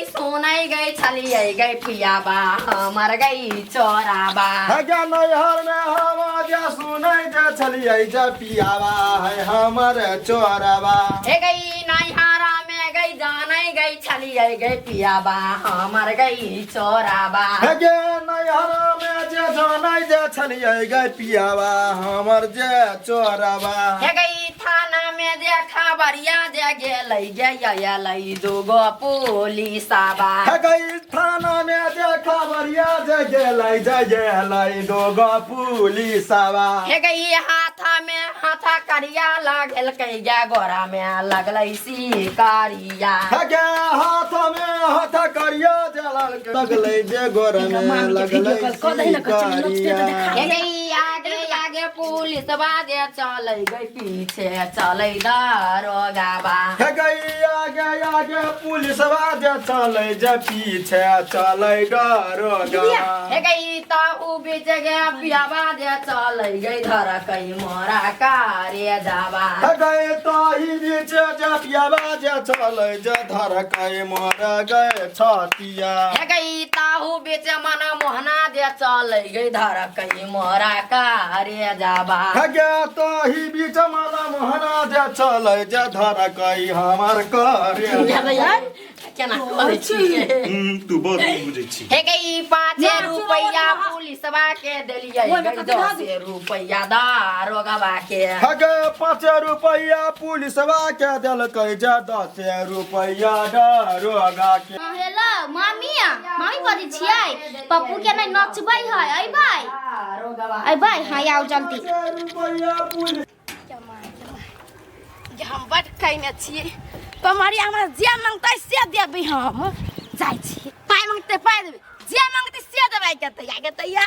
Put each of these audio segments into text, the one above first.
सोनाई गई छलिए गई पियाबा हमर गई चोराबा क्या नैहर में हवा जा सुनाई जा छलिए जा पियाबा है हमर चोराबा हे गई नैहरा में गई जानाई गई छलिए गई पियाबा हमर गई चोराबा क्या नैहर में जे जानाई जा छलिए गई पियाबा हमर जे चोराबा हे गई थाना में जे खबरिया जे गेलै जे दूगो पुलिसबा है गई थाना में जे खबरिया जे गेलै दूगो पुलिसबा हे गई हाथा में हाथा करिया लागल कई गे गोरा में लगलै शिकारिया के हाथ में हाथ करिया जलल लगलै जे गोर में लगलै शिकारिया हे गई आगे आगे पुलिस बाजे चलै गई पीछे चलै दारोगाबा हे गई आगे आगे पुलिस बाजे चलै जे पीछे चलै दारोगा हे गई ताऊ बीच गे पियाबा जे चलै गई धर कई मोरा कारे जाबा हे गई ताही बीच जे पियाबा जे चलै जे धर कई मोर गए छतिया हे गई ताऊ बीच मना मोहना जे चलै गई धर कई मोरा कारे जाबा हे गे ताही बीच माला मोहना जे चलै जे धर कई हमर करे केना कहै छी तू बहुत बुझै छी हे गई 5 रुपया पुलिसबा के देलियै गई 10 रुपया दारोगबा के हगे 5 रुपया पुलिसबा के देलकै जे 10 रुपया दारोगा के हेलो मामी बजै छियै पप्पू के नै नचबै है अइबै हाँ आउ जल्दी रुपया पुलिस हम बड़ कहने छियै पमरिया हमरा जे मांगतै से देबै हम जाइ छी पाइ मांगतै पाइ देबै जे मांगतै से देबै के तैया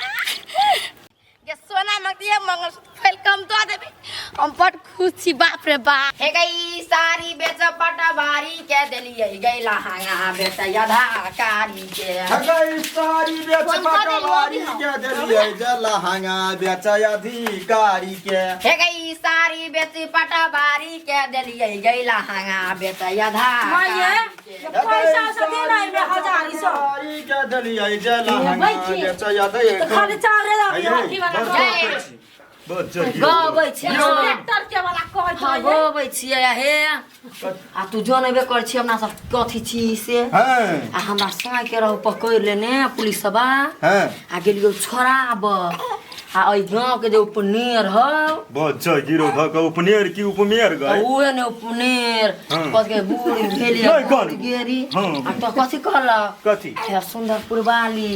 के सोना मांगतै मंगल फैल कम दऽ देबै हम बड़ खुश छी बाप रे बाप हे गई साड़ी बेच पटवारी के देलियै गई लहंगा बेच आधा कारी के हगे साड़ी बेच पटवारी के देलियै जे लहंगा बेच अधिकारी के हे गई साड़ी बेच पटवारी के देलियै गई लहंगा बेच आधा पैसा से देना है 1000 साड़ी के देलियै जे लहंगा बेच अधिकारी खाली चाल रे बहुत जल्दी गबै छी ट्रैक्टर के वाला कहै हाँ छै गबै छियै हे आ तू जनबे कर छी हमरा सब कथी छी से हैं आ हमरा साई के रहो पकड़ लेने पुलिसबा हैं आ गेलियो छोड़ाब आ ओइ गांव के जे उपनेर ह बहुत जय गिरो ध के उपनेर की उपमेर गए ओए ने उपनेर हाँ। कथी के बूढ़ भेली नहीं कहलू। गेरी हाँ। आ तो कथी कहलक कथी हे सुंदरपुर वाली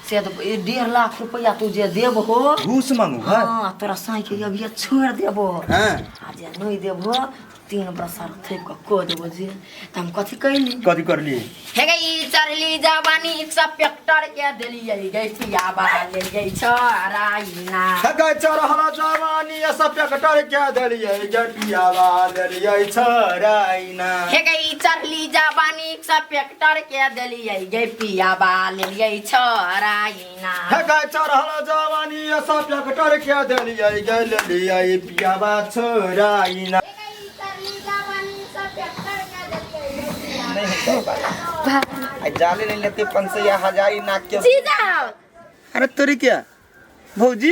से तो 1.5 लाख रुपया तू जे देब हो घूस मांगू है हाँ तोरा साई के अभी छोड़ देबो हैं आ जे नहीं देबो 3 बरस थेक को देबो जे त हम कथी कहली कथी कर लिए हे गई चढ़ली जवानी सब ट्रैक्टर के देलियै गई पियाबा ले गई छराइना हगे चरहला जवानी सब ट्रैक्टर के देलियै जे पियाबा देलियै छराइना हे गई चढ़ली जवानी सब ट्रैक्टर के देलियै गई पियाबा लेलियै छराइना हगे चरहला जवानी सब ट्रैक्टर के देलियै जे लेलियै पियाबा छराइना जाले नहीं लेते 500 या 1000 नाक के सीधा अरे तोरी क्या भौजी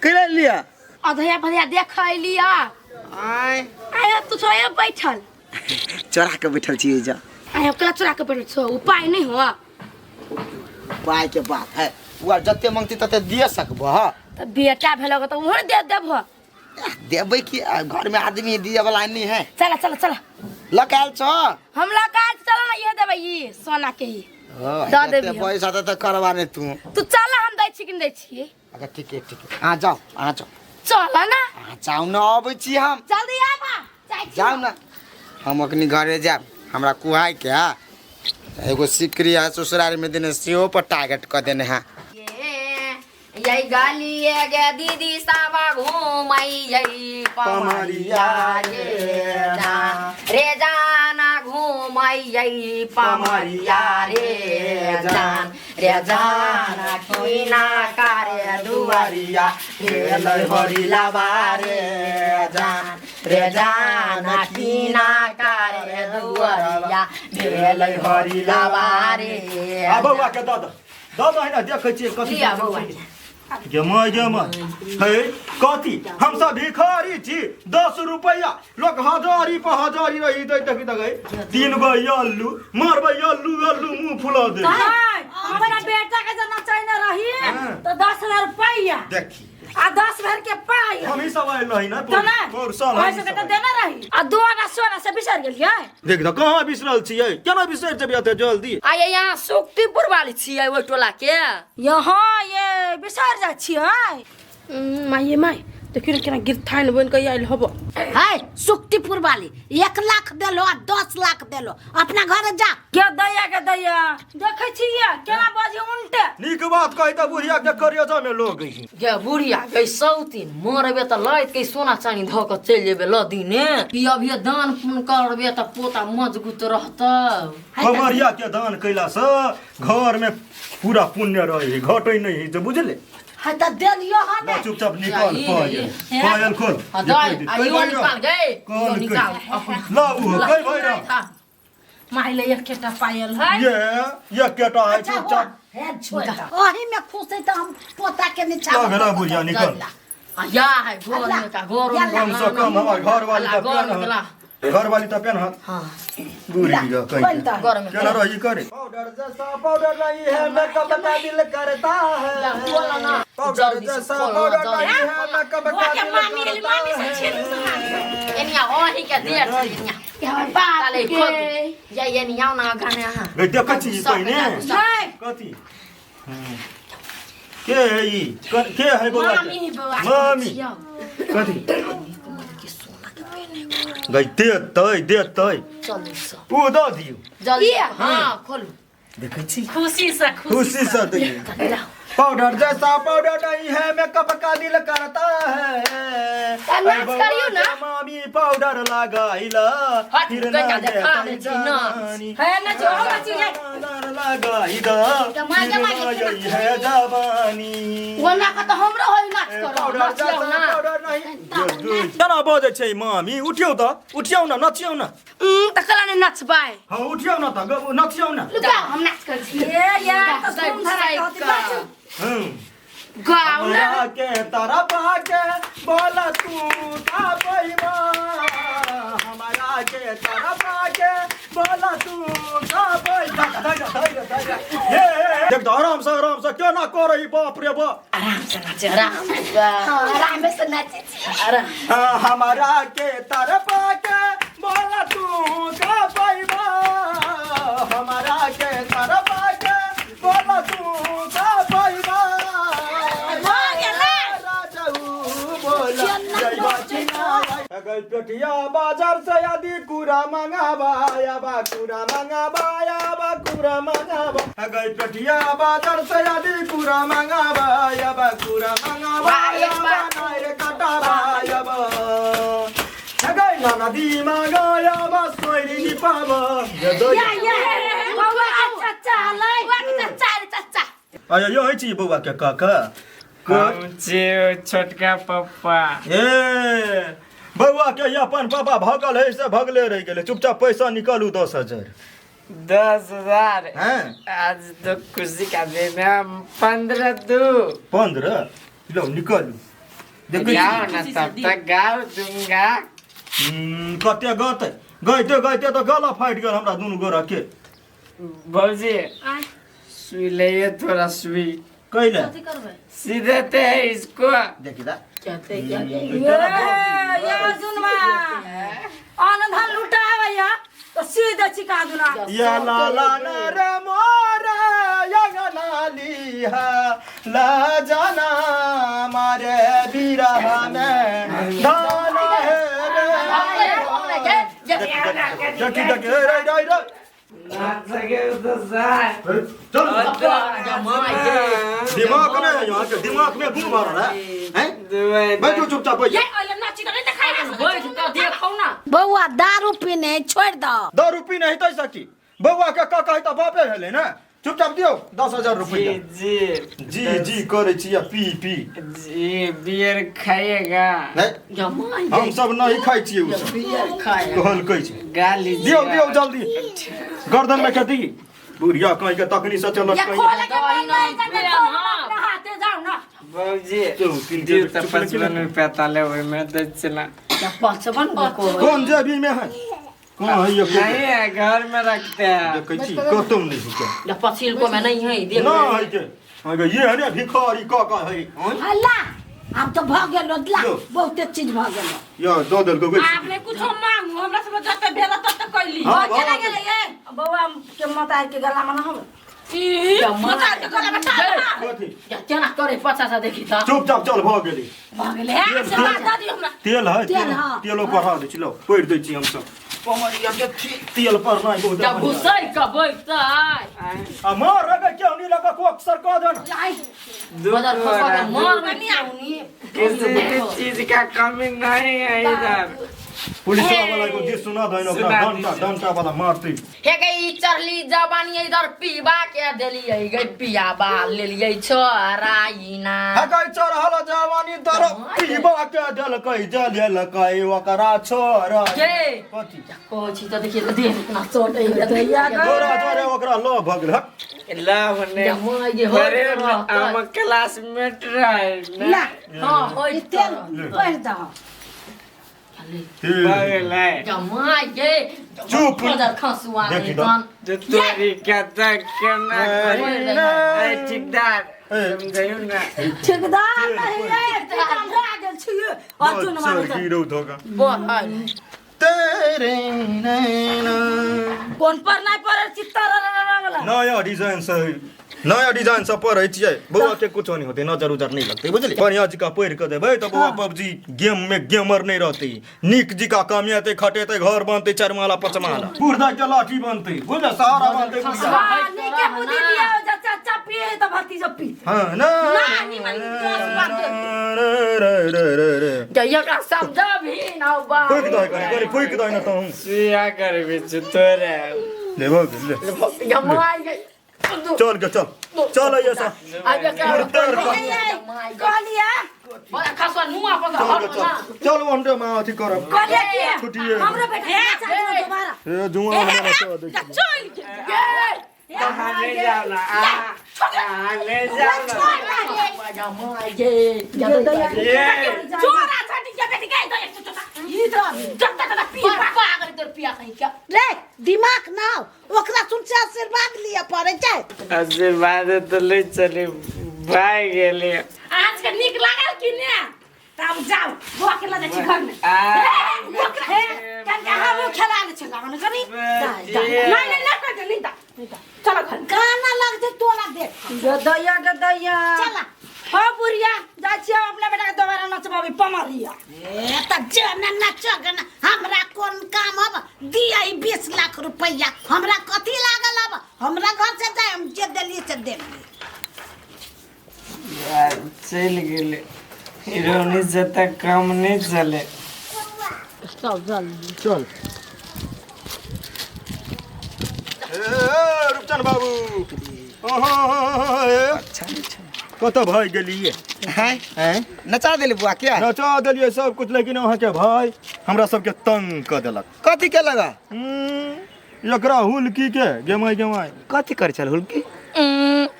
कैला लिया अधया भया देख लिया आय आया तू छोया बैठल चढ़ा के बैठल छी जा आया कला चुरा के बैठल छो उपाय नहीं हो पाई के बात है वो जत्ते मांगती तते दे सकबो ह त बेटा भेलो त उहर दे देबो देबै कि घर में आदमी दिए वाला नहीं है चला चला चला लकाल छ हम लकाल चला ना ये देबै ई सोना के ही द दे देबी पैसा त करवाने तू तू चला हम दै छी कि दै छी अच्छा ठीक है आ जाओ चला ना आ जाओ न अबै छी हम जल्दी आबा जाओ न हम अखनी घरे जाब हमरा कुहाई के एगो सिकरी है ससुराल में देने सेहो पर टारगेट क देने है यही गाली गे दीदी साबा घूमई यही पमरिया रे जाना घूमई यही पमरिया रे जाना कोइना कारे दुआरिया रे लहरी लावा रे जान रे जाना कीना कारे दुआरिया भेलै हरि लबारे आ बौआ के दद हैन देखै छियै कथी लिया बौआ जमा हे कथी हम सब भिखारी छी 10 रुपया लोग हजारी पर हजारी रही दै तक तक 3 गो अल्लू मारबै अल्लू मुंह फुला दे अपना बेटा के जना चाहिए रही तो 10,000 रुपया देखी आ 10 भर के पाई हम ही सब आइल रही ना तो ना और साल पैसे के तो देना रही आ 2 आना सोना से बिसर गेलियै देख त कहाँ बिसरल छियै केना बिसर जेबै एते जल्दी आये यहाँ सुक्तिपुर वाली छियै ओइ टोला के यहाँ ये बिसर जा छियै माई देखियो केना गिरथाइन बन के आइल हबो है सुक्तिपुर वाली 1 लाख देलो आ 10 लाख देलो अपना घर जा के दैया देखै छियै केना बाजी उल्टे नीक बात कहि त बुढ़िया के करियजा में लोग गई गे बुढ़िया गई सौतीन मरबे त लैत के सोना चानी ध के चल जेबे लदिने कि अभी दान पुण्य करबे त पोता मजबूत रहतौ हमरिया के दान कैला से घर में पूरा पुण्य रहे घटै नहीं जो बुझले है त दे दियो हा ना चुपचाप निकाल पायल खोल हदाई आइयो निकाल गए कौन निकाल लाऊ कई भइरा माई ले एक केटा पायल है ये केटा है चुपचाप है छोड़ ओही में खुश है त हम पोता के नीचा क्या घरा बुढ़िया निकल या है घर में का घर कम से कम हमार घर वाली का पेन घर वाली तो पेन हाथ हां बुढ़िया कहीं घर में क्या रही करे पाउडर जैसा पाउडर नहीं है मेकअप का दिल करता है बोला ना पाउडर जैसा पाउडर नहीं है मेकअप का दिल करता है एनिया ओही के दिया एनिया क्या बात ताले खोल या एनिया ना गाने हां बेटा कच्ची कहीं ने कथी के है ई के है बोला मामी कथी गई देतै चल से उ द दियो जल्दी हां खोल देखै छी खुशी से दे पाउडर जैसा पाउडर नहीं है मेकअप का दिल करता है नाच करियो ना मामी पाउडर लगाइला फिर ना देखा दे छी ना है ना जो होगा चीज पाउडर लगाइला यही है जवानी वना का तो हमरो होई नाच करो पाउडर जैसा पाउडर नहीं केना बजे छै मामी उठियौ ना नचियौ ना त कला ने नचबाय हां उठियौ ना त नचियौ ना हम नाच कर छी ए यार तो सुंदर है कहती गाओ ना हमरा के तरफ आके बोला तू का पैबा हमारा के तरफ आके बोला तू का पैबा देख आराम से क्या ना करई बाप रे बाप आराम से नाच आराम से नाच अरे हमारा के तरफ आके बोला तू का पैबा हमारा के तरफ आके बोला तू का पैबा गई पेटिया बाजार से यदि कुरा मंगाबा गई पेटिया बाजार से यदि कुरा मंगाबा नायर कटाबा गई नदी मंगाबा सोयरी नि पाबा बाबा चाचा लाई चाचा आया यो है छी बौआ के काका छोटका पप्पा ए बौआ के अपन पापा भगल है से भगले रह गेले चुपचाप पैसा निकालू 10,000 10,000 हैं आज तो खुशी का दिन है 15 दू 15 लो निकालू देखो गाओ ना तब तक गाओ दूंगा कते गते तो गला फाट गेल हमरा दुनु गोरा के भौजी सुई ले थोड़ा सुई कैले सीधे ते इसको देखि दा ये सुनमा आनंद लुटावैया तो सीधे चिका दुना या लाला नर मोरा यगनाली है ला जाना मारे बिरह में दाना है देखि रे नाच सके तो साथ चल दिमाग में यहाँ के दिमाग में घूम रहा है बैठो चुपचाप बैठ ये ओले नाची तो नहीं दिखाई बैठ के देखौ ना बउआ दारू पीने छोड़ दो दारू पी नहीं तै सकी बउआ के काका है त बापे भेले ना चुपचाप दियो 10,000 रुपया जी जी जी करे छी या पी पी जी बियर खाइएगा नहीं जमाई हम सब नहीं खाई छी उ सब बियर खाए कहल कहै छी गाली दियो दियो जल्दी गर्दन में कटी बुढ़िया कहीं के तकनी से चलत ये कहीं खोले के दवाई मन नहीं नहीं, करते खोल हाथे जाओ ना बाबूजी तो तीन जी के तो 55 रुपया ताले हुए में दक्षिणा क्या 55 को कौन जेबी में है कौन है ये नहीं है घर में रखते हैं देखै छी कतम नहीं है या पछिल को में नहीं है देख ना है के अगर ये है ने भिखारी का है अल्लाह हम तो भाग गेलो ला लो। बहुते चीज भाग गेलो या दो दल को आपने कुछ मांगू हमरा सब जते भेला तते कइली हाँ, चला हाँ। गेले ये बउआ के मतार के गला में ना हम जमाई मतार के गला में ठाड़ कथी क्या केना करे 50 देखी था चुपचाप चल भाग गेली भाग गेले है से बात दा दियो हमरा तेल है तेल, हाँ। तेलो बढ़ा दे चलो पैर दे छी हम सब पमरिया के तेल पर नहीं बहुत क्या घुसै का बैठता आ मार रगे क्यों नहीं लगा को अक्सर कह देना बाजार फंसा के मार में नहीं किसी भी चीज का कमी नहीं है इधर पुलिस वाला को जी सुना दइन ओकरा डंटा डंटा वाला मारती हे गई चरली जवानी इधर पीबा के देलिए गई पियाबा ले लिए छोराइना है कई चढ़ल जवानी दर पीबा के दल कई जल कई ओकरा छोरा के कथी कहै छी त देखिए देह इतना चोट है दैया जोरा जोरे ओकरा लो भगल लव ने जमाई जे अरे हो हम क्लासमेट रहे ला हां होय तेल पैर दा बगल है जमाई के चुप। बाजार खसुआ देखी तो। जो तोरी क्या तक करना है ठेकेदार समझाइयो ना ठेकेदार नहीं है ठेकेदार भरा गेल छिए अर्जुन सर मारे गिरौ धोका बोल हाय तेरे नैना कोन पर नहीं पड़े चित्तर वाला नया डिजाइन से नया डिजाइन सब पर छियै बउआ के कुछ नहीं होते नजर उजर नहीं लगते बुझली बढ़िया जी का पैर के देबै तो बउआ पबजी गेम में गेमर नहीं रहती निक जी का कमियाते खटेते घर बनते चारमाला पचमाला बुढ़ा के लाठी बनते बुझला सहारा बनते बुढ़िया निके बुद्धि दिया जा चाचा पिए तो भती जो पी हां ना नहीं मन दोस बात रे जइया का समझा भी ना बा फुक दई ना तो सुया कर बिच तोरे ले भग ले जमाई के चल के चल ये सा आगे का कहलिया बड़ा खसुआ नुआ पर चल वंडे में अथी करब कहलिया कि छुट्टिए हमरा बेटा चाचा दोबारा ए जुआ वाला तो देख चल कहां ले जाना ले जाना जमाई के ये चोरा छाटी के बेटी गई तो एक छोटा ई तो जत्ता पी पागल तोर पिया कहीं क्या रे दिमाग ना ओकरा सुन से आशीर्वाद लिया पड़े छै आशीर्वाद तो ले चले भाई गेले आज के निक लागल कि ने तब जाओ बुआ के लगे छी घर में कन हम खेला ले छला मन करी नहीं ना कर नहीं दा चलो घर गाना लग दे तोला दे गदैया चला हो बुढ़िया जा छी अपना बेटा के दोबारा नचबाबी पमरिया ए त जन नचग न हमरा कोन काम अब दिया 20 लाख रुपया हमरा कथी लागल अब हमरा घर से जाए हम जे देली से दे चल गेले हिरोनी से तक काम नहीं चले चल रुपचन बाबू कत भाई गेलिए हैं नचा देली बुआ क्या नचा देलिए सब कुछ लेकिन अहाँ के भाई हमरा सबके तंग क देलक कथी के लगा एकरा हुलकी के गेमाई कथी कर चल हुलकी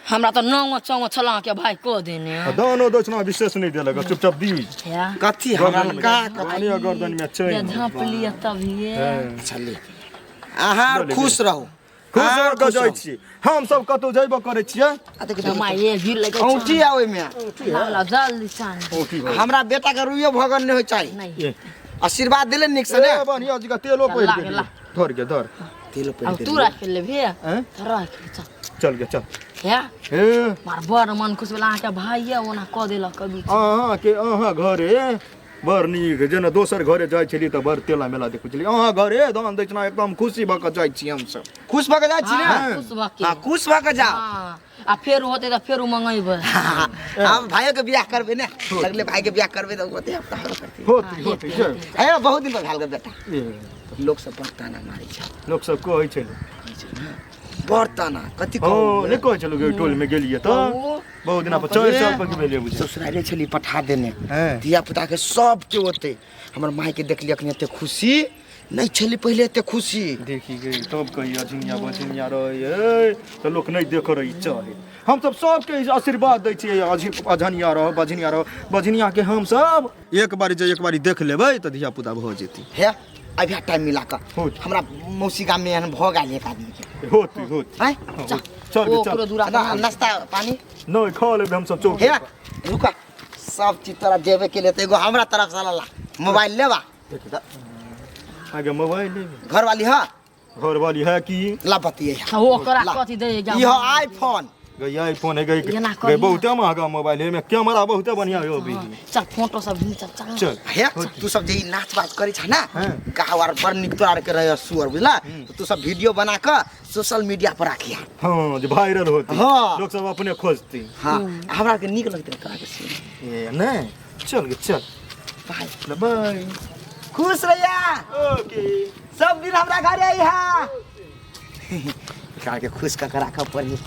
हमरा तो नौ चौ छला के भाई को देने दानो दक्षिणा विशेष नहीं देलक चुपचाप दी कथी हमरा का कहानी गर्दन में चैन झाँप लिया तभी चली अहाँ खुश रहू खुश होकर जाइ छी हम सब कतौ जइबो करे छियै जमाई गिर लगे औंठी आवे में हमरा जल्दी सान हमरा बेटा के रुइयो भगन नहीं होय चाहिए नहीं आशीर्वाद दिले निक से ने बढ़िया जी का तेलो पैर ला, के ला। धर के धर तेलो अब पे तू रख ले भे हैं? रख चल चल के चल क्या हे मार बड़ मन खुश वाला के भाई है ओना क देलक कभी अहाँ के अहाँ घरे बड़ नीक जेना दोसर घरे जाइ छली त बड़ तेला मेला देखै छली अहाँ घरे दान दक्षिणा एकदम खुशी भऽ कऽ जाइ छी हम सब खुश भऽ के जाइ छी हाँ, ने खुश भके हां खुश भऽ के जाओ हाँ आ फेर होते त फेर मंगैबे हम भाइयों के बियाह करबे ने लगले भाई के बियाह करबे तो होते हफ्ता होती अरे बहुत दिन पर भेल बेटा ए, लोग सब ताना मारै छै लोक सब कहै छै बर्तना कथी हाँ कहू नहीं कहे चलो टोल में गेलिए तो बहुत दिन पर 4 साल पर गेलिए बुझे ससुराले छली पठा देने हैं धिया पुता के सब के होते हमर माई के देखली अखनी एते खुशी नहीं छली पहले एते खुशी देखी गई तब कही अझिनिया बझिनिया रहे तो लोग नहीं देख रही चाहे हम सब सबके आशीर्वाद दै छियै अझनिया रह बझनिया के हम सब एक बारी देख लेबै तो धिया पुता भ जेती है अभी टाइम मिला कर होत। हमरा मौसी गाम में एहन भ गेल एक आदमी के होती हैं चल चल नाश्ता पानी नहीं खा लेबै हम सब चौक है रुका सब चीज तोरा देवे के लिए तो एगो हमरा तरफ से ला मोबाइल लेवा आगे मोबाइल लेबै घर वाली है घर वाली है कि ला बतिए ओकरा कथी दे ये आईफोन गई आईफोन है गई एना करिया। बहुत महंगा मोबाइल है में कैमरा बहुत बढ़िया है अभी चल फोटो सब खींच चल चल है तू सब जे नाच बाज करी छ ना हाँ। कहवार पर निक तोरा के रहे सुअर बुझला तो तू सब वीडियो बना के सोशल मीडिया पर राखिया हाँ जो वायरल होती हाँ। लोग सब अपने खोजती हां हमरा के निक लगते तोरा के सीन ये नहीं चल गे चल बाय बाय खुश रहिया ओके सब दिन हमरा घर आई हा का के खुश का राखब पड़ी